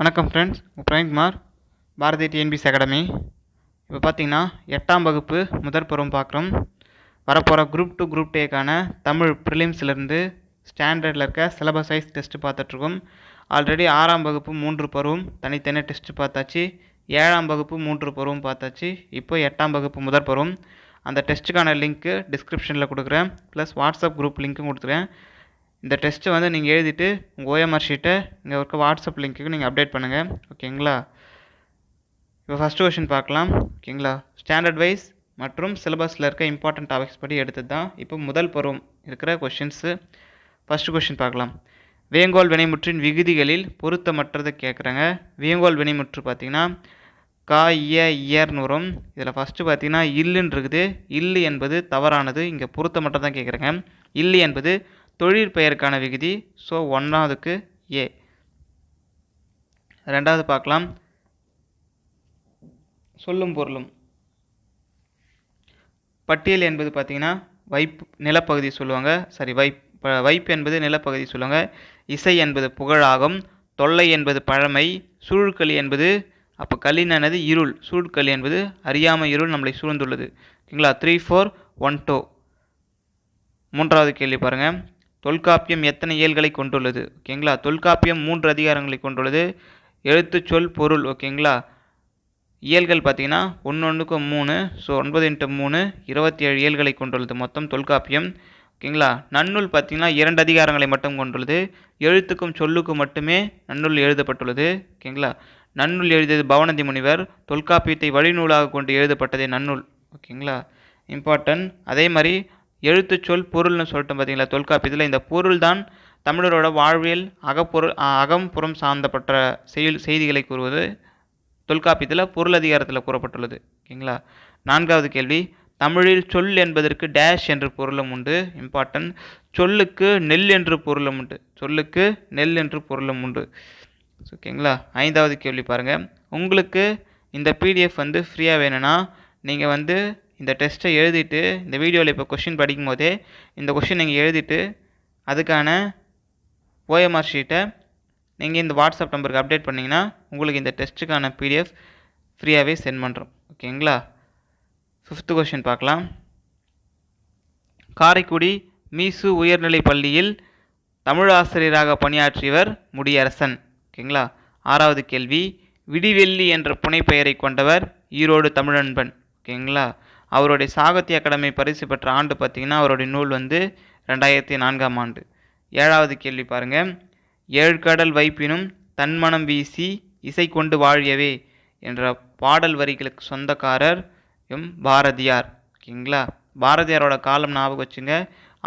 வணக்கம் friends, Praveenkumar, Bharathi TNPSC academy. இப்போ பார்த்தீங்கன்னா 8ஆம் வகுப்பு முதற் பருவம் பார்க்குறோம். வரப்போகிற குரூப் 2 குரூப் டேக்கான தமிழ் ப்ரிலிம்ஸ்லேருந்து ஸ்டாண்டர்டில் இருக்க சிலபஸ் வைஸ் டெஸ்ட்டு பார்த்துட்ருக்கோம். ஆல்ரெடி 6ஆம் வகுப்பு 3 பருவம் தனித்தனியாக டெஸ்ட்டு பார்த்தாச்சு. 7ஆம் வகுப்பு 3 பருவம் பார்த்தாச்சு. இப்போ 8ஆம் வகுப்பு முதற் பருவம். அந்த டெஸ்ட்டுக்கான லிங்க்கு டிஸ்கிரிப்ஷனில் கொடுக்குறேன், ப்ளஸ் வாட்ஸ்அப் குரூப் லிங்க்கும் கொடுத்துருக்கேன். இந்த டெஸ்ட்டு வந்து நீங்கள் எழுதிட்டு உங்கள் ஓஎம்ஆர் ஷீட்டை இங்கே இருக்க வாட்ஸ்அப் லிங்க்குக்கு நீங்கள் அப்டேட் பண்ணுங்கள், ஓகேங்களா. இப்போ ஃபஸ்ட்டு கொஷின் பார்க்கலாம், ஓகேங்களா. ஸ்டாண்டர்ட் வைஸ் மற்றும் சிலபஸில் இருக்க இம்பார்ட்டன்ட் டாபிக்ஸ் படி எடுத்தது தான் இப்போ முதல் பருவம் இருக்கிற கொஷின்ஸு. ஃபஸ்ட்டு கொஷின் பார்க்கலாம். வேங்கோல் வினைமுற்றின் விகுதிகளில் பொருத்தமற்றது கேட்குறாங்க. வேங்கோல் வினைமுற்று பார்த்தீங்கன்னா கா இயர்னு வரும். இதில் ஃபஸ்ட்டு பார்த்தீங்கன்னா இல்லுன்னு இருக்குது. இல்லு என்பது தவறானது, இங்கே பொருத்தமற்றதான் கேட்குறாங்க. இல்லு என்பது தொழிற்பெயருக்கான விகுதி. ஸோ 1ஆவதுக்கு ஏ. 2வது பார்க்கலாம். சொல்லும் பொருளும். பட்டியல் என்பது பார்த்தீங்கன்னா வைப்பு நிலப்பகுதி சொல்லுவாங்க. வைப்பு என்பது நிலப்பகுதி சொல்லுவாங்க. இசை என்பது புகழாகும். தொல்லை என்பது பழமை. சூழ்களி என்பது அப்போ களினானது இருள். சூழ்களி என்பது அறியாமை இருள் நம்மளை சூழ்ந்துள்ளது, ஓகேங்களா. 3, 4, 1, 2. 3வது கேள்வி பாருங்கள். தொல்காப்பியம் எத்தனை இயல்களை கொண்டுள்ளது, ஓகேங்களா. தொல்காப்பியம் 3 அதிகாரங்களை கொண்டுள்ளது. எழுத்து, சொல், பொருள், ஓகேங்களா. இயல்கள் பார்த்தீங்கன்னா 1 3. ஸோ 9 × 3 27 இயல்களை கொண்டுள்ளது மொத்தம் தொல்காப்பியம், ஓகேங்களா. நன்னூல் பார்த்தீங்கன்னா 2 அதிகாரங்களை மட்டும் கொண்டுள்ளது. எழுத்துக்கும் சொல்லுக்கும் மட்டுமே நன்னூல் எழுதப்பட்டுள்ளது, ஓகேங்களா. நன்னூல் எழுதியது பவணந்தி முனிவர். தொல்காப்பியத்தை வழிநூலாக கொண்டு எழுதப்பட்டதே நன்னூல், ஓகேங்களா. இம்பார்ட்டன்ட். அதே மாதிரி எழுத்து, சொல், பொருள்னு சொல்லிட்டு பார்த்தீங்களா தொல்காப்பியத்தில். இந்த பொருள் தான் தமிழரோட வாழ்வியல் அகம்புறம் சார்ந்தப்பட்ட செய்திகளை கூறுவது தொல்காப்பியத்தில் பொருள் அதிகாரத்தில் கூறப்பட்டுள்ளது, ஓகேங்களா. 4வது கேள்வி. தமிழில் சொல் என்பதற்கு டேஷ் என்று பொருளும் உண்டு. இம்பார்ட்டன்ட். சொல்லுக்கு நெல் என்று பொருளும் உண்டு. சொல்லுக்கு நெல் என்று பொருளும் உண்டு, ஓகேங்களா. 5வது கேள்வி பாருங்கள். உங்களுக்கு இந்த பிடிஎஃப் வந்து ஃப்ரீயாக வேணும்னா நீங்கள் வந்து இந்த டெஸ்ட்டை எழுதிட்டு இந்த வீடியோவில் இப்போ கொஷின் படிக்கும் போதே இந்த கொஷின் நீங்கள் எழுதிட்டு அதுக்கான ஓஎம்ஆர் ஷீட்டை நீங்கள் இந்த வாட்ஸ்அப் நம்பருக்கு அப்டேட் பண்ணிங்கன்னா உங்களுக்கு இந்த டெஸ்ட்டுக்கான பிடிஎஃப் ஃப்ரீயாகவே சென்ட் பண்ணுறோம், ஓகேங்களா. 5th கொஷின் பார்க்கலாம். காரைக்குடி மீசு உயர்நிலை பள்ளியில் தமிழ் ஆசிரியராக பணியாற்றியவர் முடியரசன், ஓகேங்களா. 6வது கேள்வி. விடிவெள்ளி என்ற புனைப்பெயரை கொண்டவர் ஈரோடு தமிழன்பன், ஓகேங்களா. அவருடைய சாகித்ய அகாடமி பரிசு பெற்ற ஆண்டு பார்த்திங்கன்னா அவருடைய நூல் வந்து 2004ஆம் ஆண்டு. 7வது கேள்வி பாருங்கள். ஏழ்கடல் வைப்பினும் தன்மனம் வீசி இசை கொண்டு வாழியவே என்ற பாடல் வரிகளுக்கு சொந்தக்காரர் பாரதியார், ஓகேங்களா. பாரதியாரோட காலம் ஞாபகம் வச்சுங்க,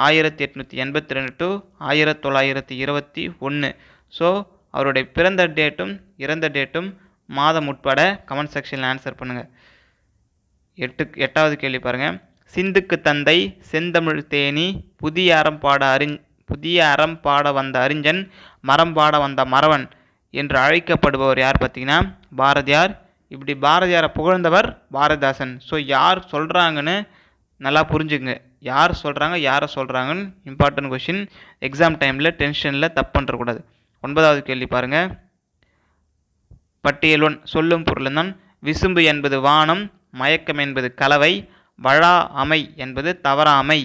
1882 to 1921. ஸோ அவருடைய பிறந்த டேட்டும் இறந்த டேட்டும் மாதம் உட்பட கமெண்ட் செக்ஷனில் ஆன்சர் பண்ணுங்கள். 8வது கேள்வி பாருங்கள். சிந்துக்கு தந்தை செந்தமிழ் தேனி புதிய அறம் பாட வந்த அறிஞன் மரம் பாட வந்த மறவன் என்று அழைக்கப்படுபவர் யார் பார்த்தீங்கன்னா பாரதியார். இப்படி பாரதியாரை புகழ்ந்தவர் பாரதிதாசன். ஸோ யார் சொல்கிறாங்கன்னு நல்லா புரிஞ்சுங்க. யார் சொல்கிறாங்க, யாரை சொல்கிறாங்கன்னு இம்பார்ட்டன்ட் கொஷின். எக்ஸாம் டைமில் டென்ஷனில் தப்பு பண்ணுறக்கூடாது. 9வது கேள்வி பாருங்கள். பட்டியல் 1 சொல்லும் பொருள் தான். விசும்பு என்பது வானம், மயக்கம் என்பது கலவை, வழா அமை என்பது தவறாமை,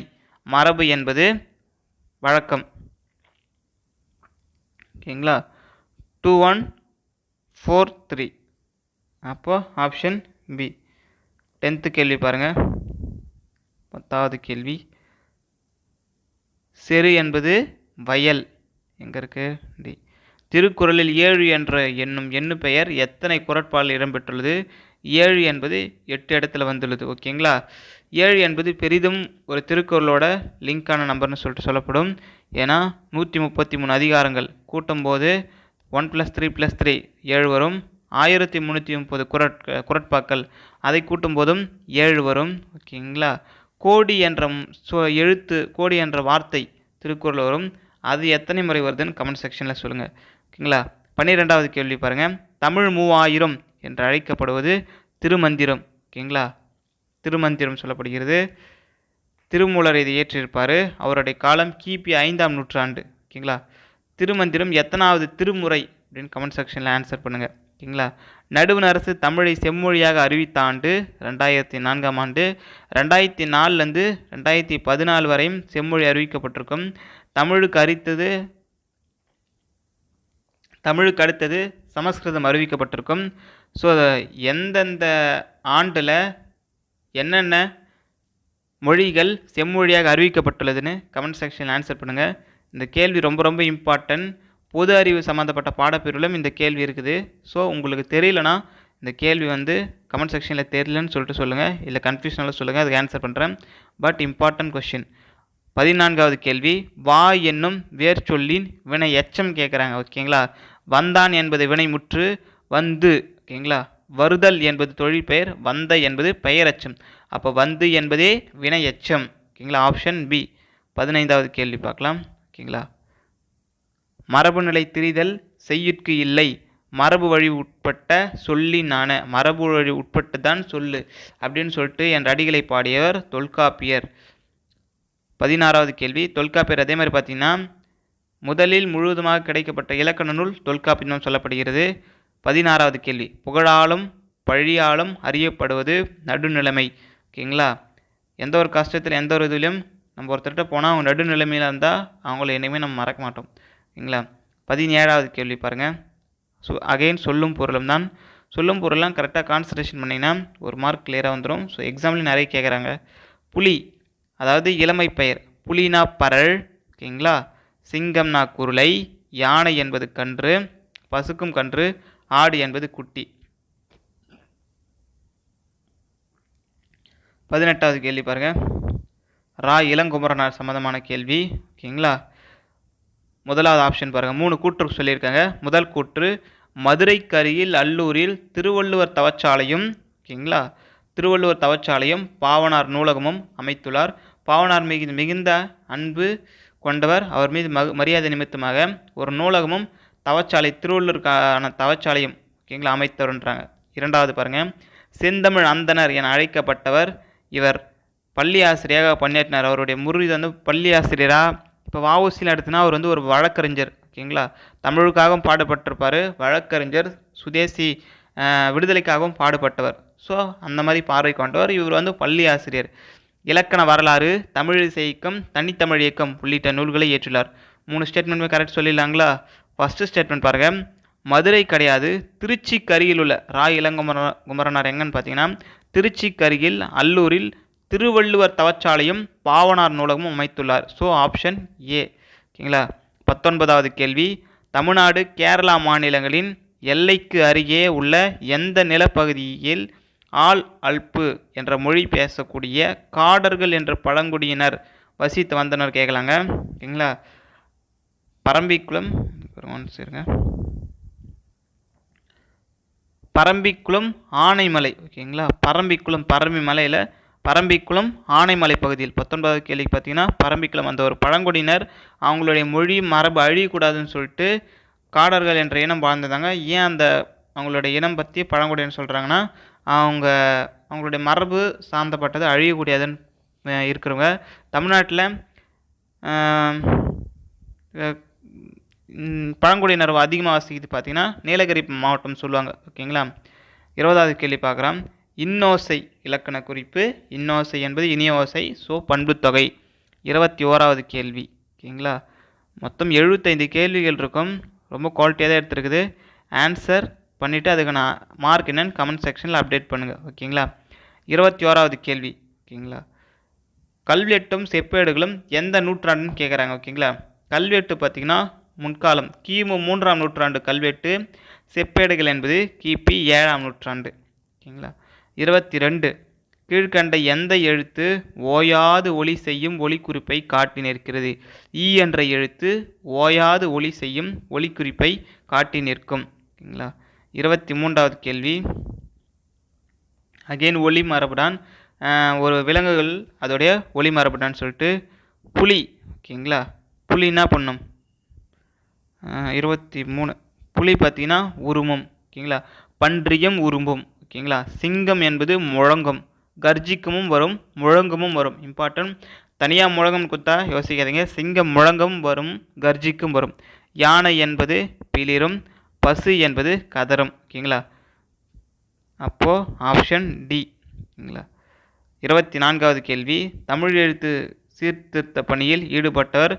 மரபு என்பது வழக்கம், ஓகேங்களா. 2, 1, 4, 3. அப்போ ஆப்ஷன் பி. 10th கேள்வி பாருங்கள். 10வது கேள்வி. செரு என்பது வயல், எங்கே இருக்குது டி. திருக்குறளில் 7 என்ற எண்ணு பெயர் எத்தனை குறட்பால் இடம்பெற்றுள்ளது? 7 என்பது 8 இடத்துல வந்துள்ளது, ஓகேங்களா. 7 என்பது பெரிதும் ஒரு திருக்குறளோட லிங்கான நம்பர்னு சொல்லிட்டு சொல்லப்படும். ஏன்னா 133 அதிகாரங்கள் கூட்டும்போது 1 + 3 + 3 7 வரும். 1330 குறட்பாக்கள் அதை கூட்டும்போதும் 7 வரும், ஓகேங்களா. கோடி என்ற எழுத்து, கோடி என்ற வார்த்தை திருக்குறள் வரும். அது எத்தனை முறை வருதுன்னு கமெண்ட் செக்ஷனில் சொல்லுங்கள், ஓகேங்களா. 12வது கேள்வி பாருங்கள். தமிழ் 3000 என்று அழைக்கப்படுவது திருமந்திரம், ஓகேங்களா. திருமந்திரம் சொல்லப்படுகிறது. திருமூலர் இதை ஏற்றிருப்பார். அவருடைய காலம் கிபி 5ஆம் நூற்றாண்டு, ஓகேங்களா. திருமந்திரம் எத்தனாவது திருமுறை அப்படின்னு கமெண்ட் செக்ஷனில் ஆன்சர் பண்ணுங்கள். ஓகேங்களா? நடுவண் அரசு தமிழை செம்மொழியாக அறிவித்த ஆண்டு 2004ஆம் ஆண்டு. 2004லேருந்து 2014 வரையும் செம்மொழி அறிவிக்கப்பட்டிருக்கும். தமிழுக்கு அடுத்தது சமஸ்கிருதம் அறிவிக்கப்பட்டிருக்கும். ஸோ எந்தெந்த ஆண்டில் என்னென்ன மொழிகள் செம்மொழியாக அறிவிக்கப்பட்டுள்ளதுன்னு கமெண்ட் செக்ஷனில் ஆன்சர் பண்ணுங்கள். இந்த கேள்வி ரொம்ப ரொம்ப இம்பார்ட்டன்ட். பொது அறிவு சம்மந்தப்பட்ட பாடப்பிரிவிலும் இந்த கேள்வி இருக்குது. ஸோ உங்களுக்கு தெரியலனா இந்த கேள்வி கமெண்ட் செக்ஷனில் தெரியலன்னு சொல்லிட்டு சொல்லுங்கள், இல்லை கன்ஃபியூஷனில் சொல்லுங்கள், அதுக்கு ஆன்சர் பண்ணுறேன். But important question. 14வது கேள்வி, வா என்னும் வேர் சொல்லின் வினை எச்சம் கேட்குறாங்க. ஓகேங்களா? வந்தான் என்பது வினை முற்று, வந்து. ஓகேங்களா? வருதல் என்பது தொழிற்பெயர், வந்த என்பது பெயரச்சம். அப்போ வந்து என்பதே வினை எச்சம். ஓகேங்களா? Option B. 15வது கேள்வி பார்க்கலாம். ஓகேங்களா? மரபுநிலை திரிதல் செய்யுட்கு இல்லை, மரபு வழி உட்பட்ட சொல்லினான. மரபு வழி உட்பட்டு தான் சொல்லு அப்படின்னு சொல்லிட்டு என் அடிகளை பாடியவர் தொல்காப்பியர். 16வது கேள்வி, தொல்காப்பியர் அதே மாதிரி பார்த்தீங்கன்னா முதலில் முழுவதுமாக கிடைக்கப்பட்ட இலக்கண நூல் தொல்காப்பியம் சொல்லப்படுகிறது. 16வது கேள்வி, புகழாலும் பழியாலும் அறியப்படுவது நடுநிலைமை. ஓகேங்களா? எந்த ஒரு கஷ்டத்தில் எந்த ஒரு இதுலையும் நம்ம ஒருத்தர்கிட்ட போனால் அவங்க நடுநிலைமையில் இருந்தால் அவங்கள இனிமேல் நம்ம மறக்க மாட்டோம். ஓகேங்களா? 17வது கேள்வி பாருங்கள். அகைன் சொல்லும் பொருளும் தான். சொல்லும் பொருள்லாம் கரெக்டாக கான்சன்ட்ரேஷன் பண்ணிங்கன்னா ஒரு மார்க் கிளியராக வந்துடும். ஸோ எக்ஸாம்லேயும் நிறைய கேட்குறாங்க. புலி அதாவது இளமை பெயர். புலினா பரல். ஓகேங்களா? சிங்கம்னா குருளை, யானை என்பது கன்று, பசுக்கும் கன்று, ஆடு என்பது குட்டி. 18வது கேள்வி பாருங்கள். ரா இளங்குமரனார் சம்மந்தமான கேள்வி. ஓகேங்களா? முதலாவது ஆப்ஷன் பாருங்கள். 3 கூற்று சொல்லியிருக்காங்க. முதல் கூற்று, மதுரைக்கு அருகில் அல்லூரில் திருவள்ளுவர் தவச்சாலையும். ஓகேங்களா? திருவள்ளுவர் தவச்சாலையும் பாவனார் நூலகமும் அமைத்துள்ளார். பாவனார் மிகுந்த அன்பு கொண்டவர். அவர் மீது மரியாதை நிமித்தமாக ஒரு நூலகமும் தவச்சாலை திருவள்ளுவருக்கான தவச்சாலையும் ஓகேங்களா அமைத்தவர்ன்றாங்க. 2வது பாருங்கள், செந்தமிழ் அந்தனர் என அழைக்கப்பட்டவர். இவர் பள்ளி ஆசிரியராக பணியாற்றினார். அவருடைய முறிவு பள்ளி ஆசிரியராக. இப்போ வஉசியில் எடுத்துனா அவர் ஒரு வழக்கறிஞர். ஓகேங்களா? தமிழுக்காகவும் பாடுபட்டிருப்பார். வழக்கறிஞர், சுதேசி விடுதலைக்காகவும் பாடுபட்டவர். ஸோ அந்த மாதிரி பார்வை கொண்டவர். இவர் பள்ளி ஆசிரியர். இலக்கண வரலாறு, தமிழிசை இயக்கம், தனித்தமிழ் இயக்கம் உள்ளிட்ட நூல்களை ஏற்றுள்ளார். 3 ஸ்டேட்மெண்ட்டுமே கரெக்ட் சொல்லிடலாங்களா? ஃபஸ்ட்டு ஸ்டேட்மெண்ட் பாருங்கள், மதுரை கிடையாது, திருச்சிக்கு அருகில் உள்ள ரா இளங்குமரனார் எங்கன்னு பார்த்தீங்கன்னா திருச்சிக்கு அருகில் அல்லூரில் திருவள்ளுவர் தவச்சாலையும் பாவனார் நூலகமும் அமைத்துள்ளார். So option A. ஓகேங்களா? 19வது கேள்வி, தமிழ்நாடு கேரளா மாநிலங்களின் எல்லைக்கு அருகே உள்ள எந்த நிலப்பகுதியில் ஆல் அல்பு என்ற மொழி பேசக்கூடிய காடர்கள் என்ற பழங்குடியினர் வசித்து வந்தனர் கேட்கலாங்க. ஓகேங்களா? பரம்பிக்குளம் ஆனைமலை. ஓகேங்களா? பரம்பிக்குளம் பரம்பி மலையில் பரம்பிக்குளம் ஆனைமலை பகுதியில் 19வது கேள்விக்கு பார்த்தீங்கன்னா பரம்பிக்குளம் அந்த ஒரு பழங்குடியினர் அவங்களுடைய மொழி மரபு அழியக்கூடாதுன்னு சொல்லிட்டு காடர்கள் என்ற இனம் வாழ்ந்ததாங்க. ஏன் அந்த அவங்களுடைய இனம் பற்றி பழங்குடியினர் சொல்கிறாங்கன்னா அவங்களுடைய மரபு சார்ந்தப்பட்டது அழியக்கூடியதுன்னு இருக்கிறவங்க. தமிழ்நாட்டில் பழங்குடியினர் அதிகமாக வசிக்குது பார்த்தீங்கன்னா நீலகிரி மாவட்டம் சொல்லுவாங்க. ஓகேங்களா? 20வது கேள்வி பார்க்குறோம். இன்னோசை இலக்கண குறிப்பு. இன்னோசை என்பது இனிய ஓசை. ஸோ பண்புத்தொகை. 21வது கேள்வி. ஓகேங்களா? மொத்தம் 75 கேள்விகள் இருக்கும். ரொம்ப குவாலிட்டியாக தான் எடுத்துருக்குது. ஆன்சர் பண்ணிவிட்டு அதுக்கு நான் மார்க் என்னன்னு கமெண்ட் செக்ஷனில் அப்டேட் பண்ணுங்கள். ஓகேங்களா? 21வது கேள்வி. ஓகேங்களா? கல்வெட்டும் செப்பேடுகளும் எந்த நூற்றாண்டுன்னு கேட்குறாங்க. ஓகேங்களா? கல்வெட்டு பார்த்திங்கன்னா முன்காலம் கிமு 3ஆம் நூற்றாண்டு கல்வெட்டு. செப்பேடுகள் என்பது கிபி 7ஆம் நூற்றாண்டு. ஓகேங்களா? 22 கீழ்கண்ட எந்த எழுத்து ஓயாது ஒலி செய்யும் ஒலிக்குறிப்பை காட்டி நிற்கிறது? ஈ என்ற எழுத்து ஓயாது ஒலி செய்யும் ஒலிக்குறிப்பை காட்டி நிற்கும். ஓகேங்களா? 23வது கேள்வி. அகெயின் ஒலி மரபுடான். ஒரு விலங்குகள் அதோடைய ஒலி மரபுடான்னு சொல்லிட்டு புலி. ஓகேங்களா? புலி என்ன பண்ணும்? 23 புலி பார்த்தீங்கன்னா உருமும். ஓகேங்களா? பன்றியும் உரும்பும். ஓகேங்களா? சிங்கம் என்பது முழங்கும். கர்ஜிக்கமும் வரும், முழங்கமும் வரும். இம்பார்ட்டன்ட். தனியாக முழங்கம் கொடுத்தா யோசிக்காதீங்க. சிங்கம் முழங்கும் வரும், கர்ஜிக்கும் வரும். யானை என்பது பிளிரும், பசு என்பது கதரும். ஓகேங்களா, அப்போது ஆப்ஷன் டி. ஓகேங்களா. 24வது கேள்வி, தமிழ் எழுத்து சீர்திருத்த பணியில் ஈடுபட்டவர்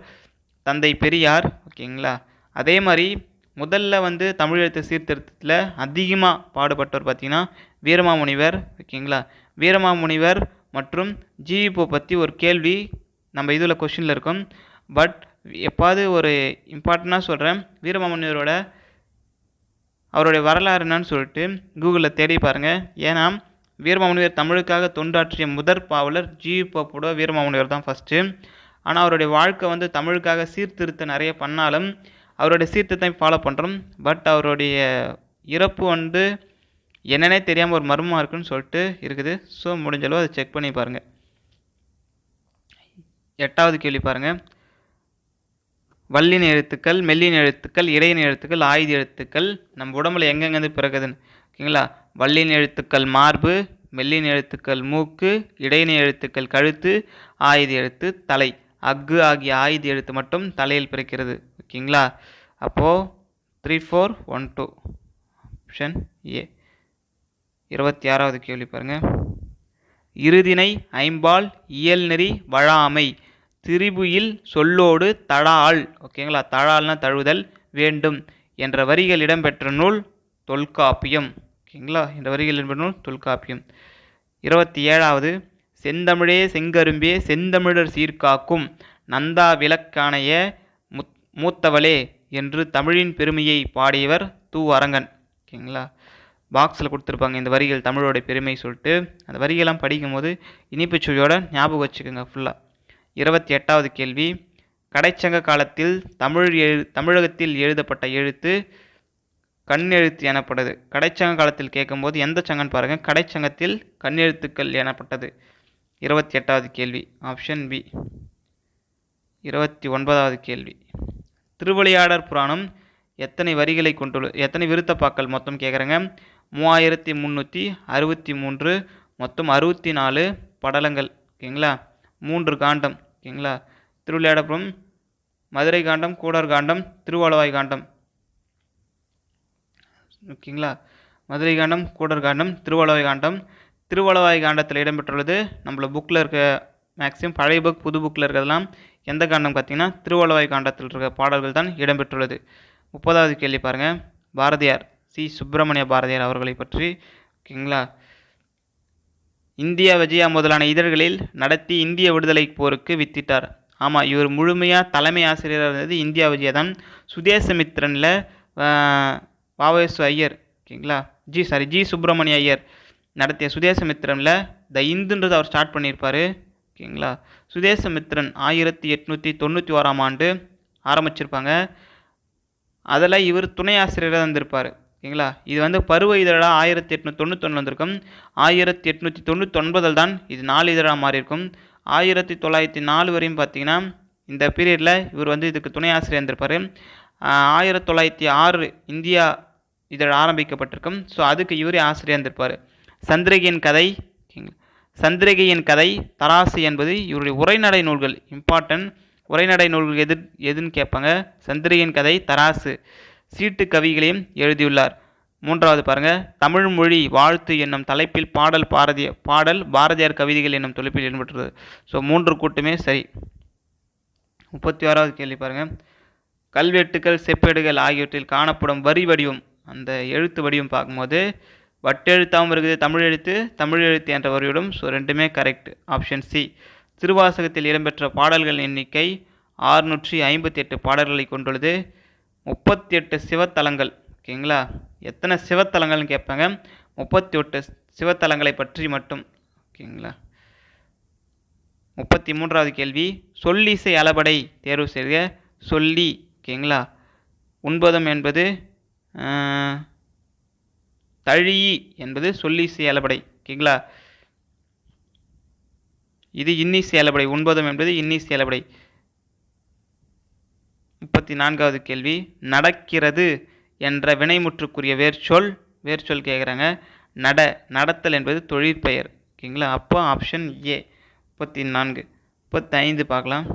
தந்தை பெரியார். ஓகேங்களா. அதே மாதிரி முதல்ல தமிழ் எழுத்து சீர்திருத்தத்தில் அதிகமாக பாடுபட்டவர் பார்த்தீங்கன்னா வீரமாமுனிவர். ஓகேங்களா. வீரமாமுனிவர் மற்றும் ஜிஇபோ பற்றி ஒரு கேள்வி நம்ம இதில் கொஷினில் இருக்கும். பட் எப்பாவது ஒரு இம்பார்ட்டண்ட்டாக சொல்கிறேன், வீரமாமுனிவரோட அவருடைய வரலாறு என்னன்னு சொல்லிட்டு கூகுளில் தேடி பாருங்கள். ஏன்னா வீரமாமுனிவர் தமிழுக்காக தொண்டாற்றிய முதற் பாவலர் ஜிஇபோட வீரமாமுனிவர் தான் ஃபஸ்ட்டு. ஆனால் அவருடைய வாழ்க்கை தமிழுக்காக சீர்திருத்த நிறைய பண்ணாலும் அவருடைய சீர்திருத்தத்தை ஃபாலோ பண்ணுறோம். பட் அவருடைய இறப்பு என்னன்னே தெரியாமல் ஒரு மர்மமாக இருக்குன்னு சொல்லிட்டு இருக்குது. ஸோ முடிஞ்சளவு அதை செக் பண்ணி பாருங்கள். 8வது கேள்வி பாருங்கள். வல்லின எழுத்துக்கள், மெல்லின எழுத்துக்கள், இடையின எழுத்துக்கள், ஆயுத எழுத்துக்கள் நம்ம உடம்புல எங்கெங்கேருந்து பிறகுதுன்னு. ஓகேங்களா. வல்லின எழுத்துக்கள் மார்பு, மெல்லின எழுத்துக்கள் மூக்கு, இடையின எழுத்துக்கள் கழுத்து, ஆயுத எழுத்து தலை. அக்கு ஆகிய ஆயுத எழுத்து மட்டும் தலையில் பிறக்கிறது. ஓகேங்களா. அப்போது 3, 4, 1, 2 ஆப்ஷன் ஏ. 26வது கேள்வி பாருங்கள். இருதினை ஐம்பால் இயல்நெறி வழாமை திரிபுயில் சொல்லோடு தழால். ஓகேங்களா. தழால்னா தழுவுதல் வேண்டும் என்ற வரிகள் இடம்பெற்ற நூல் தொல்காப்பியம். ஓகேங்களா. இந்த வரிகள் இடம்பெற்ற நூல் தொல்காப்பியம். 27வது, செந்தமிழே செங்கரும்பே செந்தமிழர் சீர்காக்கும் நந்தா விளக்கானைய மூத்தவளே என்று தமிழின் பெருமையை பாடியவர் து. அரங்கன். ஓகேங்களா. பாக்ஸில் கொடுத்துருப்பாங்க இந்த வரிகள் தமிழோட பெருமை சொல்லிட்டு. அந்த வரிகள்லாம் படிக்கும்போது இனிப்பு சுவையோட ஞாபகம் வச்சுக்கோங்க ஃபுல்லாக. 28வது கேள்வி, கடைச்சங்க காலத்தில் தமிழகத்தில் எழுதப்பட்ட எழுத்து கண்ணெழுத்து எனப்பட்டது. கடைச்சங்க காலத்தில் கேட்கும்போது எந்த சங்கன்னு பாருங்கள். கடைச்சங்கத்தில் கண்ணெழுத்துக்கள் எனப்பட்டது. 28வது கேள்வி ஆப்ஷன் பி. 29வது கேள்வி, திருவிளையாடற் புராணம் எத்தனை வரிகளை கொண்டுள்ளது, எத்தனை விருத்தப்பாக்கள் மொத்தம் கேட்குறேங்க. 3363, மொத்தம் 64 படலங்கள். ஓகேங்களா. 3 காண்டம். ஓகேங்களா. திருவிளையாடப்புறம், மதுரை காண்டம், கூடர் காண்டம், திருவாலவாய் காண்டம். ஓகேங்களா. மதுரை காண்டம், கூடர் காண்டம், திருவாலவாய் காண்டம். திருவாலவாய் காண்டத்தில் இடம்பெற்றுள்ளது நம்மள புக்கில் இருக்க மேக்ஸிமம் பழைய புக் புது புக்கில் இருக்கிறதெல்லாம் எந்த காண்டம் பார்த்தீங்கன்னா திருவாலவாய் காண்டத்தில் இருக்க பாடல்கள் தான் இடம்பெற்றுள்ளது. 30வது கேள்வி பாருங்கள். பாரதியார், சி. சுப்பிரமணிய பாரதியார் அவர்களை பற்றி. ஓகேங்களா. இந்தியா விஜயா முதலான இதழ்களில் நடத்தி இந்திய விடுதலை போருக்கு வித்திட்டார். ஆமாம், இவர் முழுமையாக தலைமை ஆசிரியராக இருந்தது இந்தியா விஜயா தான். சுதேசமித்திரனில் வாவேசு ஐயர். ஓகேங்களா. ஜி சுப்பிரமணிய ஐயர் நடத்திய சுதேசமித்திரனில் த இந்துன்றது அவர் ஸ்டார்ட் பண்ணியிருப்பார். ஓகேங்களா. சுதேசமித்திரன் 1891ஆம் ஆண்டு ஆரம்பிச்சிருப்பாங்க. அதில் இவர் துணை ஆசிரியராக இருந்திருப்பார். ஓகேங்களா. இது பருவ இதழாக 1891 வந்திருக்கும். 1899 தான் இது 4 இதழாக மாறியிருக்கும். 1904 வரையும் பார்த்தீங்கன்னா இந்த பீரியடில் இவர் இதுக்கு துணை ஆசிரியர் இருந்திருப்பார். 1906 இந்தியா இதழ் ஆரம்பிக்கப்பட்டிருக்கும். ஸோ அதுக்கு இவரே ஆசிரியர் இருந்திருப்பார். சந்திரிகையின் கதை, தராசு என்பது இவருடைய உரைநடை நூல்கள். இம்பார்ட்டன்ட் உரைநடை நூல்கள் எதுன்னு கேட்பாங்க. சந்திரிகையின் கதை, தராசு. சீட்டு கவிகளையும் எழுதியுள்ளார். 3வது பாருங்கள். தமிழ் மொழி வாழ்த்து என்னும் தலைப்பில் பாடல் பாரதியார் கவிதைகள் என்னும் தொலைப்பில் இடம்பெற்றுள்ளது. ஸோ 3 கூட்டுமே சரி. 36வது கேள்வி பாருங்கள். கல்வெட்டுக்கள், செப்பேடுகள் ஆகியவற்றில் காணப்படும் வரி வடிவம், அந்த எழுத்து வடிவம் பார்க்கும்போது வட்டெழுத்தாகவும் இருக்குது தமிழ் எழுத்து என்ற வரியுடன். ஸோ 2மே கரெக்ட். Option C. திருவாசகத்தில் இடம்பெற்ற பாடல்கள் எண்ணிக்கை 658 பாடல்களை கொண்டுள்ளது. 38 சிவத்தலங்கள். ஓகேங்களா. எத்தனை சிவத்தலங்கள்னு கேட்பாங்க. 38 சிவத்தலங்களை பற்றி மட்டும். ஓகேங்களா. 33வது கேள்வி, சொல்லிசை அளபடை தேர்வு செய்க. சொல்லி. ஓகேங்களா. 9 என்பது தழி என்பது சொல்லிசை அளபடை. ஓகேங்களா. இது இன்னிசை அளபடை. 9 என்பது இன்னிசை அளபடை. 34வது கேள்வி, நடக்கிறது என்ற வினைமுற்றுக்குரிய வேர்ச்சொல் கேட்குறாங்க. நடத்தல் என்பது தொழிற்பெயர். ஓகேங்களா. அப்போ ஆப்ஷன் ஏ. 34. 35 பார்க்கலாம்.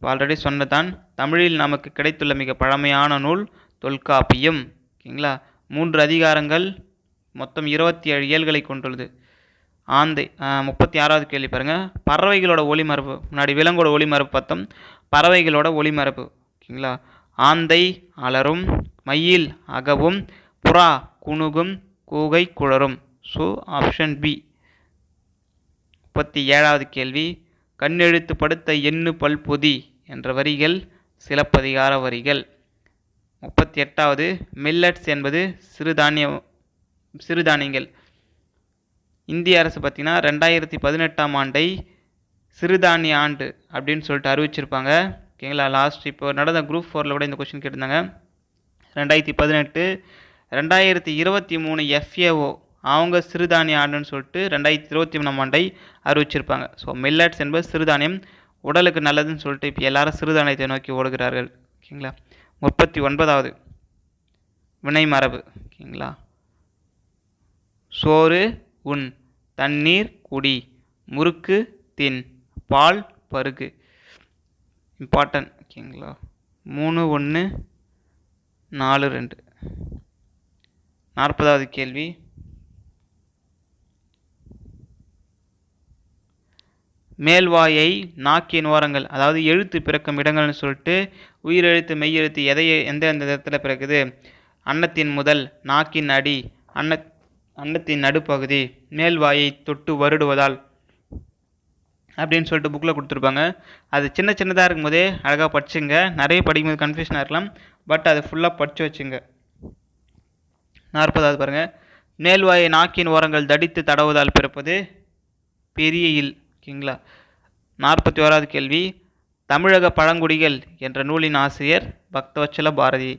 இப்போ ஆல்ரெடி சொன்னதான். தமிழில் நமக்கு கிடைத்துள்ள மிக பழமையான நூல் தொல்காப்பியம். ஓகேங்களா. 3 அதிகாரங்கள், மொத்தம் 27 இயல்களை கொண்டுள்ளது. ஆந்தை 36வது கேள்வி பாருங்கள். பறவைகளோட ஒளிமரபு, முன்னாடி விலங்கோட ஒளிமரபு பார்த்தோம், பறவைகளோட ஒளிமரபு. ஓகேங்களா. ஆந்தை அலரும், மயில் அகவும், புறா குணுகும், கூகை குழறும். So option B. 37வது கேள்வி. கண்ணெழுத்து படுத்த எண்ணு பல்பொதி என்ற வரிகள் சிலப்பதிகார வரிகள். 38வது மில்லட்ஸ் என்பது சிறுதானியங்கள். இந்திய அரசு பார்த்திங்கன்னா 2018ஆம் ஆண்டை சிறுதானிய ஆண்டு அப்படின்னு சொல்லிட்டு அறிவிச்சிருப்பாங்க. ஓகேங்களா. லாஸ்ட் இப்போ நடந்த குரூப் 4ல் கூட இந்த கொஸ்டின் கேட்டிருந்தாங்க. 2018. 2023 FAO அவங்க சிறுதானிய ஆண்டுன்னு சொல்லிட்டு 2023ஆம் ஆண்டை அறிவிச்சிருப்பாங்க. ஸோ மில்லட்ஸ் என்பது சிறுதானியம், உடலுக்கு நல்லதுன்னு சொல்லிட்டு இப்போ எல்லாரும் சிறுதானியத்தை நோக்கி ஓடுகிறார்கள். ஓகேங்களா. 39வது வினைமரபு. ஓகேங்களா. சோறு உண், தண்ணீர் குடி, முறுக்கு தின், பால் பருகு. இம்பார்ட்டன்ட். ஓகேங்களா. 3-1-4-2. 40வது கேள்வி. மேல்வாயை நாக்கின் ஓரங்கள், அதாவது எழுத்து பிறக்கும் இடங்கள்னு சொல்லிட்டு உயிரெழுத்து மெய்யெழுத்து எந்த இடத்துல பிறக்குது? அன்னத்தின் முதல், நாக்கின் அடி, அன்னத்தின் நடுப்பகுதி, மேல்வாயை தொட்டு வருடுவதால் அப்படின்னு சொல்லிட்டு புக்கில் கொடுத்துருப்பாங்க. அது சின்னதாக இருக்கும்போதே அழகாக படிச்சுங்க. நிறைய படிக்கும்போது கன்ஃபியூஷனாக இருக்கலாம், பட் அதை ஃபுல்லாக படித்து வச்சுங்க. 40வது பாருங்கள். மேல்வாயை நாக்கின் ஓரங்கள் தடித்து தடவுவதால் பிறப்பது பெரிய இல். ஓகேங்களா. 41வது கேள்வி. தமிழக பழங்குடிகள் என்ற நூலின் ஆசிரியர் பக்தவச்சல பாரதி.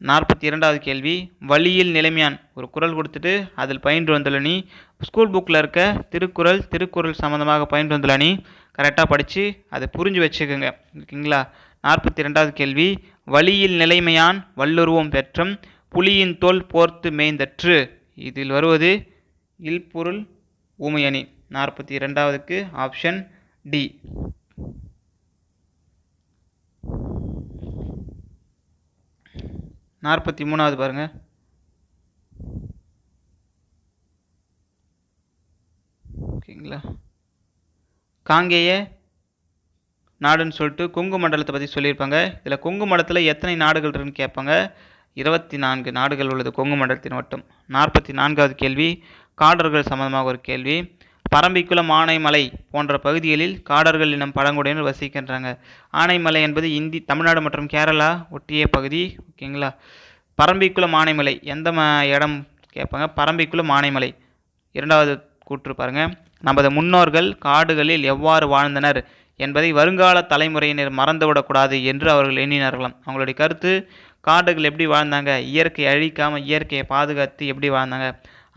42வது கேள்வி. வழியில் நிலைமையான் ஒரு குறள் கொடுத்துட்டு அதில் பயின்று வந்துள்ள நீ. ஸ்கூல் புக்கில் இருக்க திருக்குறள் சம்மந்தமாக பயின்று வந்துள்ள நீ கரெக்டாக படித்து அதை புரிஞ்சு வச்சுக்கோங்க. ஓகேங்களா. 42வது கேள்வி. வழியில் நிலைமையான் வல்லுருவம் பெற்றம் புலியின் தோல் போர்த்து மேய்ந்தற்று. இதில் வருவது இல்பொருள் ஊமையணி. 42வதுக்கு ஆப்ஷன் டி. 43வது பாருங்க. ஓகேங்களா. காங்கேய நாடுன்னு சொல்லிட்டு கொங்கு மண்டலத்தை பற்றி சொல்லியிருப்பாங்க. இதில் கொங்கு மண்டலத்தில் எத்தனை நாடுகள் இருக்குன்னு கேட்பாங்க. 24 நாடுகள் உள்ளது கொங்கு மண்டலத்தின் மட்டும். 44வது கேள்வி. காடர்கள் சம்பந்தமாக ஒரு கேள்வி. பரம்பிக்குளம், ஆனைமலை போன்ற பகுதிகளில் காடர்கள் இனம் பழங்குடியினர் வசிக்கின்றாங்க. ஆனைமலை என்பது தமிழ்நாடு மற்றும் கேரளா ஒட்டிய பகுதி. ஓகேங்களா. பரம்பிக்குளம் ஆனைமலை எந்த இடம் கேட்பாங்க. பரம்பிக்குளம் ஆனைமலை. 2வது கூற்று பாருங்கள். நமது முன்னோர்கள் காடுகளில் எவ்வாறு வாழ்ந்தனர் என்பதை வருங்கால தலைமுறையினர் மறந்துவிடக்கூடாது என்று அவர்கள் எண்ணினார்களாம். அவங்களுடைய கருத்து, காடுகள் எப்படி வாழ்ந்தாங்க, இயற்கையை அழிக்காமல் இயற்கையை பாதுகாத்து எப்படி வாழ்ந்தாங்க,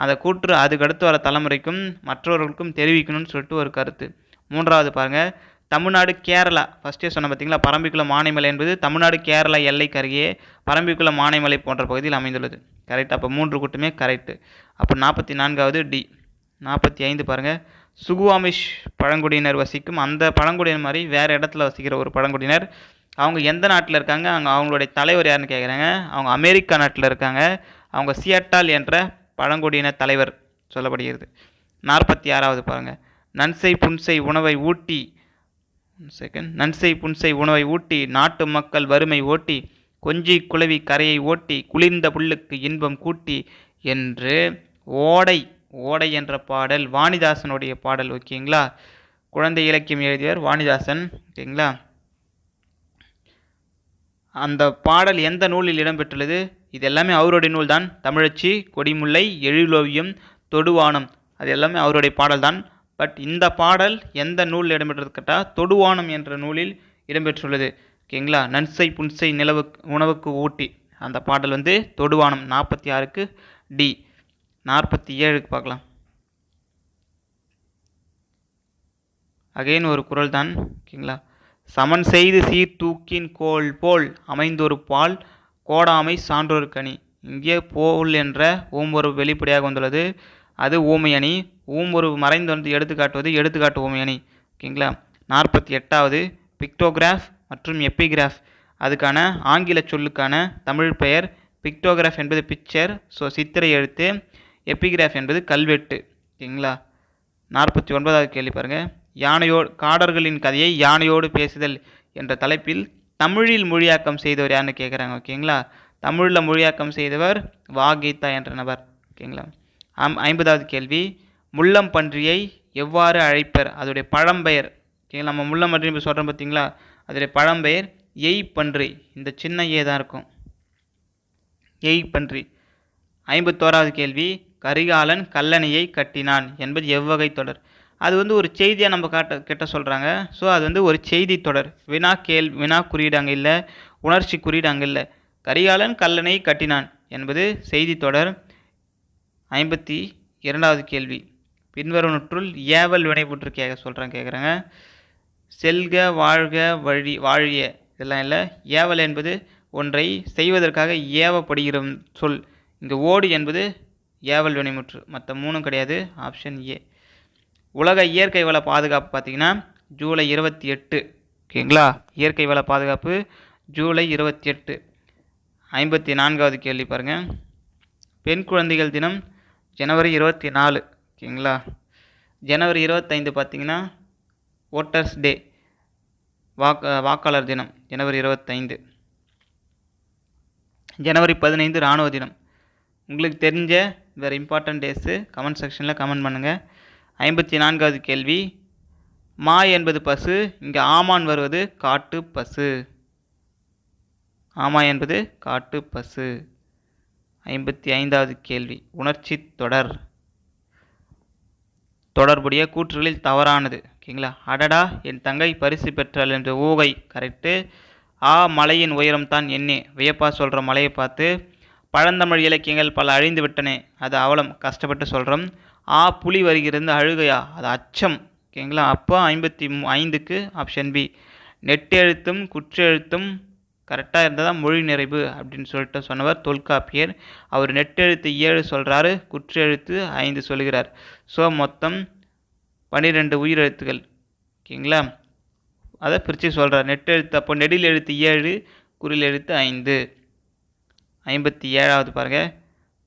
அந்த கூற்று அதுக்கடுத்து வர தலைமுறைக்கும் மற்றவர்களுக்கும் தெரிவிக்கணும்னு சொல்லிட்டு ஒரு கருத்து. 3வது பாருங்கள். தமிழ்நாடு கேரளா ஃபஸ்ட்டே சொன்ன பார்த்தீங்களா. பரம்பிக்குளம் ஆனைமலை என்பது தமிழ்நாடு கேரளா எல்லைக்கு அருகே பரம்பிக்குளம் ஆனைமலை போன்ற பகுதியில் அமைந்துள்ளது. கரெக்ட். அப்போ 3 கூட்டுமே கரெக்டு. அப்போ 44வது டி. 45 பாருங்கள். சுகுவாமிஷ் பழங்குடியினர் வசிக்கும் அந்த பழங்குடியினர் மாதிரி வேறு இடத்துல வசிக்கிற ஒரு பழங்குடியினர். அவங்க எந்த நாட்டில் இருக்காங்க, அவங்களுடைய தலைவர் யாருன்னு கேட்குறாங்க. அவங்க அமெரிக்கா நாட்டில் இருக்காங்க. அவங்க சியாட்டால் என்ற பழங்குடியின தலைவர் சொல்லப்படுகிறது. 46வது பாருங்கள். நன்சை புன்சை உணவை ஊட்டி நாட்டு மக்கள் வறுமை ஓட்டி கொஞ்சி குளவி கரையை ஓட்டி குளிர்ந்த புல்லுக்கு இன்பம் கூட்டி என்று ஓடை என்ற பாடல் வாணிதாசனுடைய பாடல். ஓகேங்களா. குழந்தை இலக்கியம் எழுதியவர் வாணிதாசன். ஓகேங்களா. அந்த பாடல் எந்த நூலில் இடம்பெற்றுள்ளது? இது எல்லாமே அவருடைய நூல் தான். தமிழச்சி, கொடிமுல்லை, எழிலோவியம், தொடுவானம், அது எல்லாமே அவருடைய பாடல் தான். பட் இந்த பாடல் எந்த நூலில் இடம்பெற்றது கேட்டால் தொடுவானம் என்ற நூலில் இடம்பெற்றுள்ளது. ஓகேங்களா. நன்சை புன்சை உணவுக்கு ஊட்டி அந்த பாடல் வந்து தொடுவானம். 46க்கு டி. 47க்கு பார்க்கலாம். அகைன் ஒரு குறள் தான். ஓகேங்களா. சமன் செய்து சீர்தூக்கின் கோல் போல் அமைந்தொரு பால் கோடாமை சான்றொரு கனி. இங்கே போல் என்ற ஓம்பொரு வெளிப்படையாக வந்துள்ளது. அது ஊமையணி. ஊம்பொரு மறைந்து வந்து எடுத்துக்காட்டுவது எடுத்துக்காட்டு ஊமையணி. ஓகேங்களா. 48வது பிக்டோகிராஃப் மற்றும் எப்பிகிராஃப். அதுக்கான ஆங்கில சொல்லுக்கான தமிழ் பெயர் பிக்டோகிராஃப் என்பது பிக்சர், ஸோ சித்திரை எழுத்து. எப்பிகிராஃப் என்பது கல்வெட்டு. ஓகேங்களா. 49வது கேள்வி பாருங்கள். காடர்களின் கதையை யானையோடு பேசுதல் என்ற தலைப்பில் தமிழில் மொழியாக்கம் செய்தவர் யாருன்னு கேட்குறாங்க. ஓகேங்களா. தமிழில் மொழியாக்கம் செய்தவர் வாகீதா என்ற நபர். ஓகேங்களா. 50வது கேள்வி. முள்ளம் பன்றியை எவ்வாறு அழைப்பர்? அதோடைய பழம்பெயர். ஓகேங்களா. நம்ம முள்ளம் பன்றி இப்போ சொல்கிறோம் பார்த்தீங்களா, அதோடைய பழம்பெயர் எய் பன்றி. இந்த சின்ன ஏ தான் இருக்கும், எய் பன்றி. 51வது கேள்வி. கரிகாலன் கல்லணையை கட்டினான் என்பது எவ்வகை தொடர்? அது ஒரு செய்தியாக நம்ம கிட்ட சொல்கிறாங்க. ஸோ அது ஒரு செய்தி தொடர். வினா குறியீடு அங்கே இல்லை, உணர்ச்சி குறியீடு அங்கே இல்லை. கரிகாலன் கல்லணை கட்டினான் என்பது செய்தி தொடர். 52வது கேள்வி. பின்வருவனற்றுள் ஏவல் வினைபுற்று கேட்குறாங்க. செல்க, வாழ்க, வாழிய இதெல்லாம் இல்லை. ஏவல் என்பது ஒன்றை செய்வதற்காக ஏவப்படுகிற சொல். இங்கே ஓடு என்பது ஏவல் வினைமுற்று, மற்ற 3 கிடையாது. Option A. உலக இயற்கை வள பாதுகாப்பு பார்த்திங்கன்னா ஜூலை 28. ஓகேங்களா. இயற்கை வள பாதுகாப்பு ஜூலை 28. 54வது கேள்வி பாருங்கள். பெண் குழந்தைகள் தினம் ஜனவரி 24. ஓகேங்களா. ஜனவரி 25 பார்த்திங்கன்னா ஓட்டர்ஸ் டே, வாக்காளர் தினம் ஜனவரி 25. ஜனவரி 15 இராணுவ தினம். உங்களுக்கு தெரிஞ்ச வேறு இம்பார்ட்டன்ட் டேஸு கமெண்ட் செக்ஷனில் கமெண்ட் பண்ணுங்கள். 54வது கேள்வி. மா என்பது பசு, இங்கே ஆமான் வருவது காட்டு பசு. ஆமா என்பது காட்டு பசு. 55வது கேள்வி. உணர்ச்சி தொடர்புடைய கூற்றுகளில் தவறானது. ஓகேங்களா. அடடா என் தங்கை பரிசு பெற்றாள் என்ற ஊகை கரெக்டு. மலையின் உயரம்தான் என்னே, வியப்பா சொல்கிற மலையை பார்த்து. பழந்தமிழ் இலக்கியங்கள் பல அழிந்து விட்டனே, அது அவலம் கஷ்டப்பட்டு சொல்கிறோம். புலி வருகிறது அழுகையா, அது அச்சம். ஓகேங்களா. அப்போ 55க்கு ஆப்ஷன் பி. நெட்டெழுத்தும் குற்றெழுத்தும் கரெக்டாக இருந்தால் மொழி நிறைவு அப்படின்னு சொல்லிட்டு சொன்னவர் தொல்காப்பியர். அவர் நெட்டெழுத்து 7 சொல்கிறாரு, குற்றெழுத்து 5 சொல்கிறார். ஸோ மொத்தம் 12 உயிரெழுத்துகள். ஓகேங்களா. அதை பிரித்து சொல்கிறார். நெட்டெழுத்து அப்போ நெடில் எழுத்து 7, குறில் எழுத்து 5. 57வது பாருங்கள்.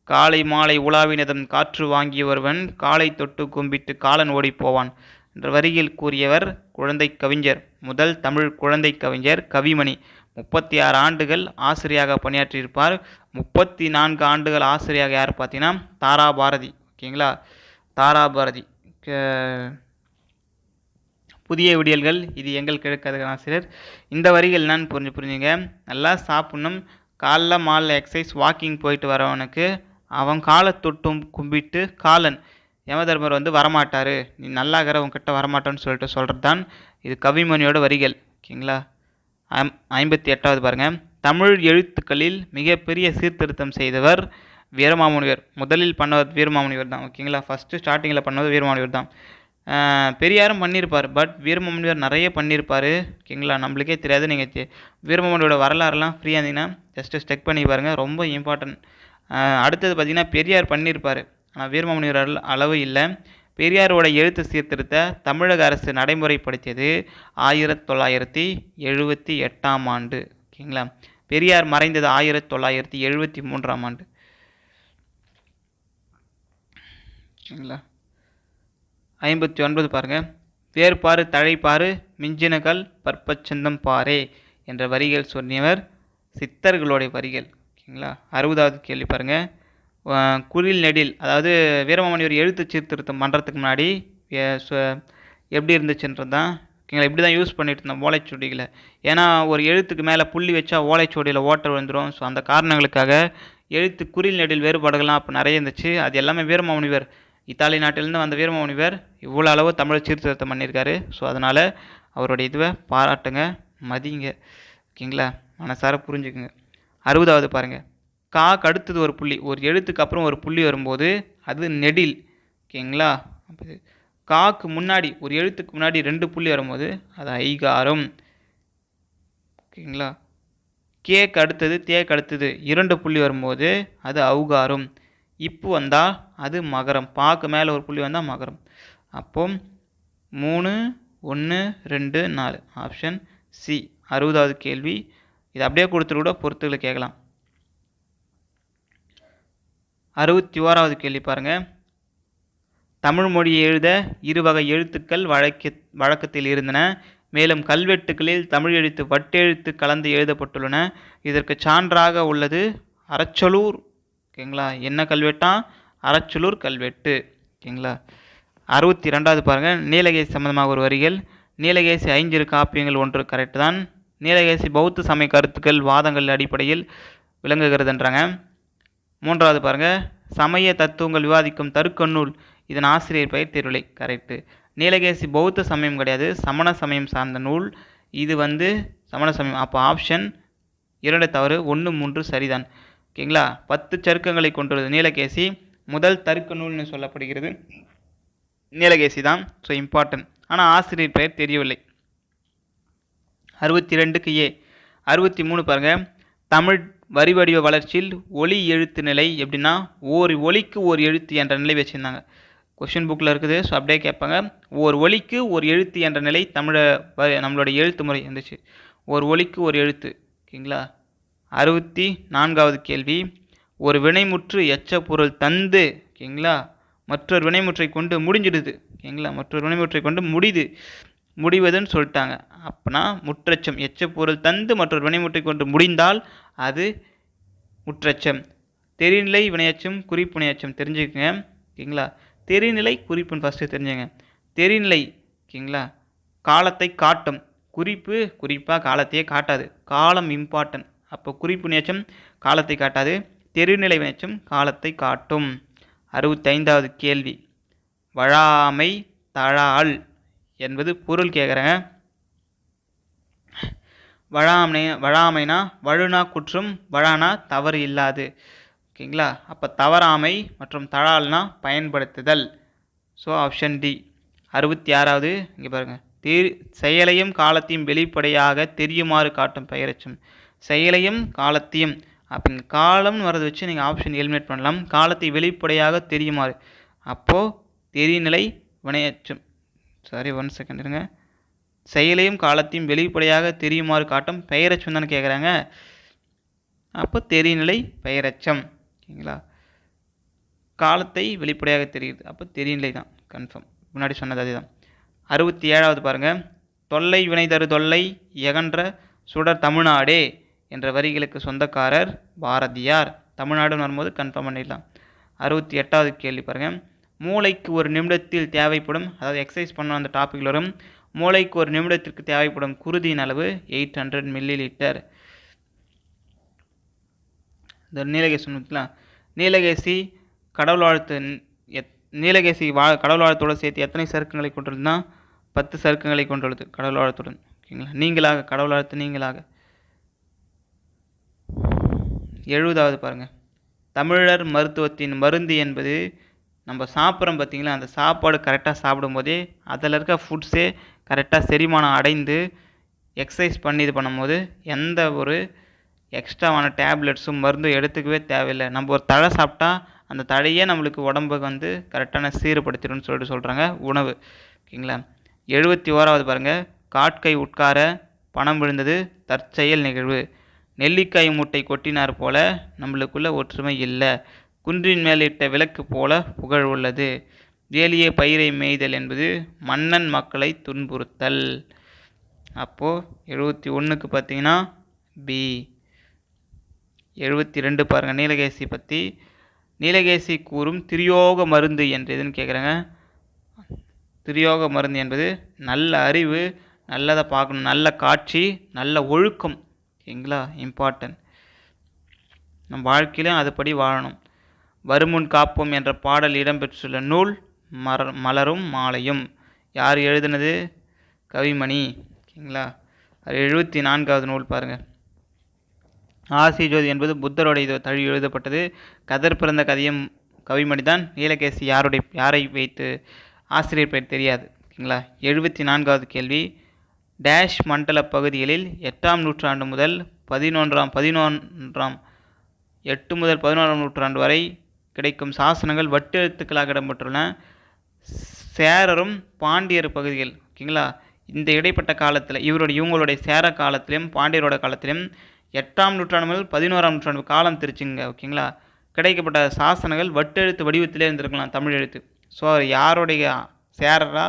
காலை மாலை உலாவினதம் காற்று வாங்கிய ஒருவன் காலை தொட்டு கும்பிட்டு காலன் ஓடி போவான் என்ற வரியில் கூறியவர் குழந்தை கவிஞர். முதல் தமிழ் குழந்தை கவிஞர் கவிமணி. 36 ஆண்டுகள் ஆசிரியராக பணியாற்றியிருப்பார். 34 ஆண்டுகள் ஆசிரியராக யார் பார்த்தீங்கன்னா தாராபாரதி. ஓகேங்களா. தாராபாரதி. புதிய விடியல்கள், இது எங்கள் கிழக்கதக ஆசிரியர். இந்த வரிகள் என்னன்னு புரிஞ்சுங்க. நல்லா சாப்பிட்ணும். காலைல மாலை எக்ஸசைஸ் வாக்கிங் போயிட்டு வரவனுக்கு அவன் காலை தொட்டும் கும்பிட்டு காலன் யமதர்மர் வரமாட்டார், நீ நல்லாகிற உன்கிட்ட வரமாட்டான்னு சொல்லிட்டு சொல்கிறது தான் இது கவிமணியோட வரிகள். ஓகேங்களா. 58வது பாருங்கள். தமிழ் எழுத்துக்களில் மிகப்பெரிய சீர்திருத்தம் செய்தவர் வீரமாமுனிவர். முதலில் பண்ணவர் வீரமாமுனிவர் தான். ஓகேங்களா. ஃபஸ்ட்டு ஸ்டார்டிங்கில் பண்ணவர் வீரமாமுனிவர் தான். பெரியாரும் பண்ணியிருப்பார், பட் வீரமாமுனிவர் நிறைய பண்ணியிருப்பார். ஓகேங்களா. நம்மளுக்கே தெரியாது. நீங்கள் வீரமாமுனியோட வரலாறுலாம் ஃப்ரீயாக இருந்தீங்கன்னா ஜஸ்ட்டு செக் பண்ணி பாருங்கள், ரொம்ப இம்பார்ட்டன்ட். அடுத்தது பார்த்திங்கன்னா பெரியார் பண்ணியிருப்பார், ஆனால் வீரமாமுனிவர் அளவு இல்லை. பெரியாரோட எழுத்து சீர்திருத்த தமிழக அரசு நடைமுறைப்படுத்தியது 1978ஆம் ஆண்டு. ஓகேங்களா. பெரியார் மறைந்தது 1973ஆம் ஆண்டு. ஓகேங்களா. 59 பாருங்கள். வேறுபாறு தழைப்பாறு மிஞ்சினகள் பற்பச்சந்தம் பாரே என்ற வரிகள் சொன்னவர் சித்தர்களுடைய வரிகள். ஓகேங்களா. 60வது கேள்வி பாருங்கள். குறில் நெடில், அதாவது வீரமாமுனிவர் எழுத்து சீர்திருத்தம் பண்ணுறதுக்கு முன்னாடி எப்படி இருந்துச்சுன்றது தான். ஓகேங்களா. இப்படி தான் யூஸ் பண்ணிட்டு இருந்தோம் ஓலைச்சுவடிகளை. ஏன்னா ஒரு எழுத்துக்கு மேலே புள்ளி வச்சா ஓலைச்சுவடியில் ஓட்டர் வந்துடும். ஸோ அந்த காரணங்களுக்காக எழுத்து குறில் நெடில் வேறுபாடுகள்லாம் அப்போ நிறைய இருந்துச்சு. அது எல்லாமே வீரமாமுனிவர், இத்தாலி நாட்டிலேருந்து வந்த வீரமாமுனிவர் இவ்வளோ அளவு தமிழ் சீர்திருத்தம் பண்ணியிருக்காரு. ஸோ அதனால் அவருடைய இதுவை பாராட்டுங்க, மதிங்க. ஓகேங்களா. மனசார புரிஞ்சுக்குங்க. 60வது பாருங்கள். காக்கு அடுத்தது ஒரு புள்ளி, ஒரு எழுத்துக்கு அப்புறம் ஒரு புள்ளி வரும்போது அது நெடில். ஓகேங்களா. காக்கு முன்னாடி ஒரு எழுத்துக்கு முன்னாடி 2 புள்ளி வரும்போது அது ஐகாரம். ஓகேங்களா. கேக்கு அடுத்தது தேக்கு அடுத்தது 2 புள்ளி வரும்போது அது ஔகாரம். இப்பு வந்தால் அது மகரம். பாக்கு மேலே ஒரு புள்ளி வந்தால் மகரம். அப்போ 3, 1, 2, 4 ஆப்ஷன் சி 60வது கேள்வி. இது அப்படியே கொடுத்துட்டு கூட பொறுத்துகளை கேட்கலாம். 61வது கேள்வி பாருங்கள். தமிழ் மொழியை எழுத இருவகை எழுத்துக்கள் வழக்கத்தில் இருந்தன. மேலும் கல்வெட்டுகளில் தமிழ் எழுத்து வட்டெழுத்து கலந்து எழுதப்பட்டுள்ளன. இதற்கு சான்றாக உள்ளது அரச்சலூர். ஓகேங்களா, என்ன கல்வெட்டா? அரச்சலூர் கல்வெட்டு. ஓகேங்களா. 62வது பாருங்கள். நீலகேசி சம்பந்தமாக ஒரு வரிகள். நீலகேசி ஐஞ்சிறு காப்பியங்கள் ஒன்று கரெக்டு தான். நீலகேசி பௌத்த சமய கருத்துக்கள் வாதங்கள் அடிப்படையில் விளங்குகிறதுன்றாங்க. 3வது பாருங்கள். சமய தத்துவங்கள் விவாதிக்கும் தருக்கநூல். இதன் ஆசிரியர் பெயர் திருவிழை. கரெக்டு. நீலகேசி பௌத்த சமயம் கிடையாது, சமண சமயம் சார்ந்த நூல். இது சமண சமயம். அப்போ ஆப்ஷன் 2 தவறு, 1, 3 சரிதான். ஓகேங்களா. 10 சருக்கங்களை கொண்டுள்ளது நீலகேசி. முதல் தருக்க நூல்னு சொல்லப்படுகிறது நீலகேசி தான். So important. ஆனால் ஆசிரியர் பெயர் தெரியவில்லை. 62க்கு ஏ. 63 பாருங்கள். தமிழ் வரி வடிவ வளர்ச்சியில் ஒலி எழுத்து நிலை எப்படின்னா, ஒரு ஒலிக்கு ஒரு எழுத்து என்ற நிலை வச்சுருந்தாங்க. கொஷின் புக்கில் இருக்குது. ஸோ அப்படியே கேட்பாங்க. ஒரு ஒலிக்கு ஒரு எழுத்து என்ற நிலை நம்மளோட எழுத்து முறை இருந்துச்சு. ஒரு ஒலிக்கு ஒரு எழுத்து. ஓகேங்களா. 64வது கேள்வி. ஒரு வினைமுற்று எச்ச பொருள் தந்து, ஓகேங்களா, மற்றொரு வினைமுற்றை கொண்டு முடிஞ்சிடுது. ஓகேங்களா, மற்றொரு வினைமுற்றை கொண்டு முடிவதுன்னு சொல்லிட்டாங்க. அப்போனா முற்றச்சம். எச்ச பொருள் தந்து மற்றொரு வினைமுற்றை கொண்டு முடிந்தால் அது முற்றச்சம். தெரிநிலை வினையச்சம் குறிப்பு வினையச்சம் தெரிஞ்சுக்கங்க. ஓகேங்களா. தெரிநிலை குறிப்புன்னு ஃபஸ்ட்டு தெரிஞ்சுங்க. தெரிநிலை, ஓகேங்களா, காலத்தை காட்டும். குறிப்பு குறிப்பாக காலத்தையே காட்டாது. காலம் இம்பார்ட்டன்ட். அப்போ குறிப்பு வினையச்சம் காலத்தை காட்டாது. தெரிநிலை வினையச்சம் காலத்தை காட்டும். 65வது கேள்வி. வழாமை தழால் என்பது பொருள் கேட்குறேங்க. வழாமைனா வழுனா குற்றம், வழானா தவறு இல்லாது. ஓகேங்களா. அப்போ தவறாமை மற்றும் தழால்னா பயன்படுத்துதல். So option D. 66வது இங்கே பாருங்கள். செயலையும் காலத்தையும் வெளிப்படையாக தெரியுமாறு காட்டும் பெயரச்சம். செயலையும் காலத்தையும். அப்போ இங்கே காலம்னு வரதை வச்சு நீங்கள் ஆப்ஷன் எலிமினேட் பண்ணலாம். காலத்தை வெளிப்படையாக தெரியுமாறு. அப்போது தெரிநிலை வினையச்சம். சாரி, 1 செகண்ட் இருங்க. செயலையும் காலத்தையும் வெளிப்படையாக தெரியுமாறு காட்டும் பெயரச்சம் தானே கேட்குறாங்க. அப்போ தெரிநிலை பெயரச்சம். ஓகேங்களா. காலத்தை வெளிப்படையாக தெரியுது. அப்போ தெரிநிலை தான் கன்ஃபார்ம். முன்னாடி சொன்னது அதுதான். 67வது பாருங்கள். தொல்லை வினை தரு தொல்லை எகன்ற சுடர் தமிழ்நாடே என்ற வரிகளுக்கு சொந்தக்காரர் பாரதியார். தமிழ்நாடுன்னு வரும்போது கன்ஃபார்ம் பண்ணிடலாம். 68வது கேள்வி பாருங்கள். மூளைக்கு ஒரு நிமிடத்தில் தேவைப்படும், அதாவது எக்ஸசைஸ் பண்ண அந்த டாப்பிக்கில் வரும். மூளைக்கு ஒரு நிமிடத்திற்கு தேவைப்படும் குருதியின் அளவு 800 மில்லிலிட்டர். இந்த நீலகேசி சொன்னதுலாம் நீலகேசி கடவுள் வாழ்த்து. நீலகேசி கடவுள் வாழ்த்தோடு சேர்த்து எத்தனை சருக்கங்களை கொண்டுள்ளதுன்னா 10 சருக்கங்களை கொண்டுள்ளது கடவுள் வாழ்த்துடன். ஓகேங்களா. நீங்களாக கடவுள் வாழ்த்து நீங்களாக. 70வது பாருங்கள். தமிழர் மருத்துவத்தின் மருந்து என்பது நம்ம சாப்பிட்றோம் பார்த்தீங்களா, அந்த சாப்பாடு கரெக்டாக சாப்பிடும்போதே அதில் இருக்க ஃபுட்ஸே கரெக்டாக செரிமானம் அடைந்து எக்ஸசைஸ் பண்ணி இது பண்ணும்போது எந்த ஒரு எக்ஸ்ட்ராவான டேப்லெட்ஸும் மருந்தும் எடுத்துக்கவே தேவையில்லை. நம்ம ஒரு தழை சாப்பிட்டா அந்த தழையே நம்மளுக்கு உடம்புக்கு கரெக்டான சீர்படுத்திடும்னு சொல்கிறாங்க உணவு. ஓகேங்களா. 71வது பாருங்கள். காட்கை உட்கார பணம் விழுந்தது தற்செயல் நிகழ்வு. நெல்லிக்காய் மூட்டை கொட்டினார் போல நம்மளுக்குள்ள ஒற்றுமை இல்லை. குன்றின் மேலிட்ட விளக்கு போல புகழ் உள்ளது. வேலியே பயிரை மேய்தல் என்பது மன்னன் மக்களை துன்புறுத்தல். அப்போது 71க்கு பார்த்தீங்கன்னா பி. 72 பாருங்கள். நீலகேசி பற்றி. நீலகேசி கூறும் திரியோக மருந்து என்று எதுன்னு கேட்குறாங்க. திரியோக மருந்து என்பது நல்ல அறிவு, நல்லதை பார்க்கணும், நல்ல காட்சி, நல்ல ஒழுக்கம். ஓகேங்களா, இம்பார்ட்டன்ட். நம் வாழ்க்கையிலும் அதுபடி வாழணும். வருமுன் காப்போம் என்ற பாடல் இடம்பெற்றுள்ள நூல் மலரும் மாலையும். யார் எழுதுனது? கவிமணி. ஓகேங்களா. 74வது நூல் பாருங்கள். ஆசி ஜோதி என்பது புத்தருடைய தழி எழுதப்பட்டது. கதர் பிறந்த கதையும் கவிமணி தான். நீலகேசி யாரை வைத்து ஆசிரியர் பெயர் தெரியாது. ஓகேங்களா. 74வது கேள்வி. டேஷ் மண்டல பகுதிகளில் 8ஆம் நூற்றாண்டு முதல் 11ஆம் நூற்றாண்டு வரை கிடைக்கும் சாசனங்கள் வட்டெழுத்துக்களாக இடம்பெற்றுள்ளன. சேரரும் பாண்டியர் பகுதிகள். ஓகேங்களா. இந்த இடைப்பட்ட காலத்தில் இவங்களுடைய சேர காலத்திலும் பாண்டியரோட காலத்திலும் 8ஆம் நூற்றாண்டு முதல் 11ஆம் நூற்றாண்டு காலம் திருச்சுங்க. ஓகேங்களா? கிடைக்கப்பட்ட சாசனங்கள் வட்டெழுத்து வடிவத்திலே இருந்திருக்கலாம், தமிழ் எழுத்து. ஸோ யாருடைய சேரரா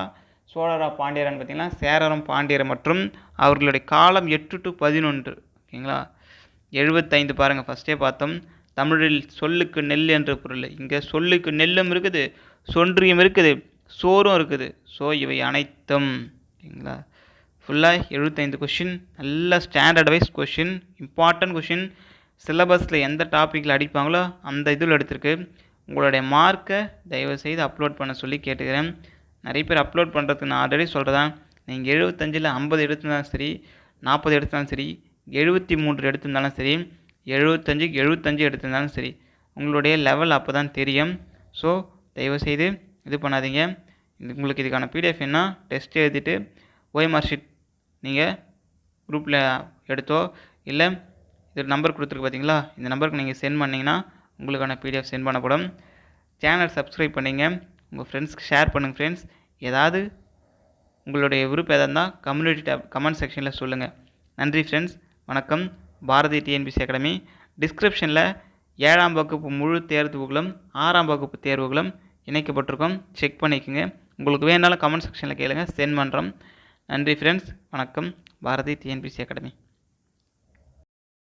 சோழரா பாண்டியரான்னு பார்த்தீங்கன்னா சேரரும் பாண்டியர் மற்றும் அவர்களுடைய காலம் 8 to 11. ஓகேங்களா? 75 பாருங்கள், ஃபஸ்ட்டே பார்த்தோம். தமிழில் சொல்லுக்கு நெல் என்ற பொருள். இங்கே சொல்லுக்கு நெல்லும் இருக்குது, சொன்றியும் இருக்குது, சோறும் இருக்குது. ஸோ இவை அனைத்தும். ஓகேங்களா? ஃபுல்லாக 75 கொஷின், நல்ல standard wise question, important question. சிலபஸில் எந்த டாப்பிக்கில் அடிப்பாங்களோ அந்த இதில் எடுத்திருக்கு. உங்களுடைய மார்க்கை தயவுசெய்து அப்லோட் பண்ண சொல்லி கேட்டுக்கிறேன். நிறைய பேர் அப்லோட் பண்ணுறதுக்கு நான் ஆல்ரெடி சொல்கிறேன். நீங்கள் 75ல் 50 எடுத்திருந்தாலும் சரி, 40 எடுத்திருந்தாலும் சரி, 73 எடுத்திருந்தாலும் சரி, 75க்கு 75 எடுத்திருந்தாலும் சரி, உங்களுடைய லெவல் அப்போ தான் தெரியும். ஸோ தயவுசெய்து இது பண்ணாதீங்க. உங்களுக்கு இதுக்கான பிடிஎஃப் என்ன, டெஸ்ட் எழுதிட்டு ஓஎம்ஆர் ஷீட் நீங்கள் குரூப்பில் எடுத்தோ இல்லை இது நம்பர் கொடுத்துருக்கு பார்த்தீங்களா, இந்த நம்பருக்கு நீங்கள் சென்ட் பண்ணிங்கன்னா உங்களுக்கான பிடிஎஃப் சென்ட் பண்ணப்படும். சேனல் சப்ஸ்கிரைப் பண்ணிங்க, உங்கள் ஃப்ரெண்ட்ஸ்க்கு ஷேர் பண்ணுங்கள். ஃப்ரெண்ட்ஸ், ஏதாவது உங்களுடைய விருப்பம் எதாக இருந்தால் கம்யூனிட்டி டேப் கமெண்ட் செக்ஷனில் சொல்லுங்கள். நன்றி ஃப்ரெண்ட்ஸ், வணக்கம். பாரதி டிஎன்பிசி அகாடமி டிஸ்கிரிப்ஷனில் 7ஆம் வகுப்பு முழு தேர்வுகளும் 6ஆம் வகுப்பு தேர்வுகளும் இணைக்கப்பட்டிருக்கோம். செக் பண்ணிக்கோங்க. உங்களுக்கு வேணாலும் கமெண்ட் செக்ஷனில் கேளுங்க, சென்ட் பண்ணுறோம். நன்றி ஃப்ரெண்ட்ஸ், வணக்கம். Bharathi TNPSC academy.